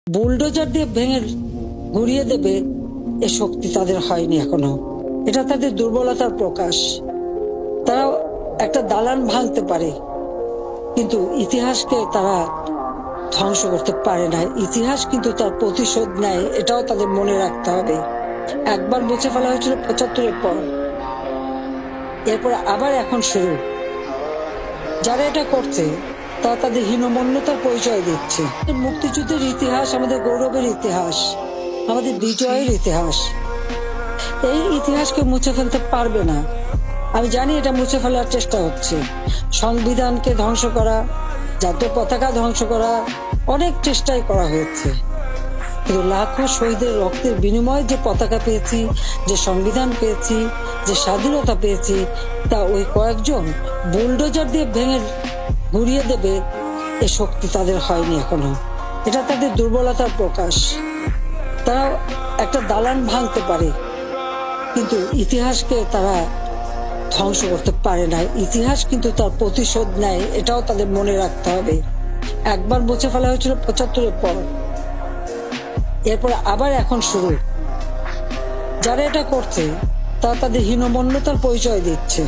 Bulldozer দিয়ে ভেঙে গুড়িয়ে দেবে এ শক্তি তাদের হয়নি এখনো। এটা তাদের দুর্বলতার প্রকাশ। তারা একটা দালান ভাঙতে পারে, কিন্তু ইতিহাসকে তারা ধ্বংস করতে পারে না। ইতিহাস কিন্তু তার প্রতিশোধ নেয়, এটাও তাদের মনে রাখতে হবে। একবার মুছে ফেলা হয়েছিল ৭৫-এর পর, এরপর আবার এখন শুরু। যারা এটা করছে তারা তাদের হীনমন্যতার পরিচয় দিচ্ছে। মুক্তিযুদ্ধের ইতিহাস আমাদের গৌরবের ইতিহাস, আমাদের বিজয়ের ইতিহাস। এই ইতিহাসকে মুছে ফেলতে পারবে না। আমি জানি এটা মুছে ফেলার চেষ্টা হচ্ছে, সংবিধানকে ধ্বংস করা, জাতীয় পতাকা ধ্বংস করা, অনেক চেষ্টাই করা হয়েছে। কিন্তু লাখো শহীদের রক্তের বিনিময়ে যে পতাকা পেয়েছি, যে সংবিধান পেয়েছি, যে স্বাধীনতা পেয়েছি, তা ওই কয়েকজন বুলডোজার দিয়ে ভেঙে গুড়িয়ে দেবে এ শক্তি তাদের হয়নি এখনো। এটা তাদের দুর্বলতার প্রকাশ। তারা একটা দালান ভাঙতে পারে, কিন্তু ইতিহাসকে তারা ধ্বংস করতে পারে না। ইতিহাস কিন্তু তার প্রতিশোধ নেয়, এটাও তাদের মনে রাখতে হবে। একবার মুছে ফেলা হয়েছিল ৭৫-এর পর, এরপর আবার এখন শুরু। যারা এটা করছে তারা তাদের হীনমন্যতার পরিচয় দিচ্ছে।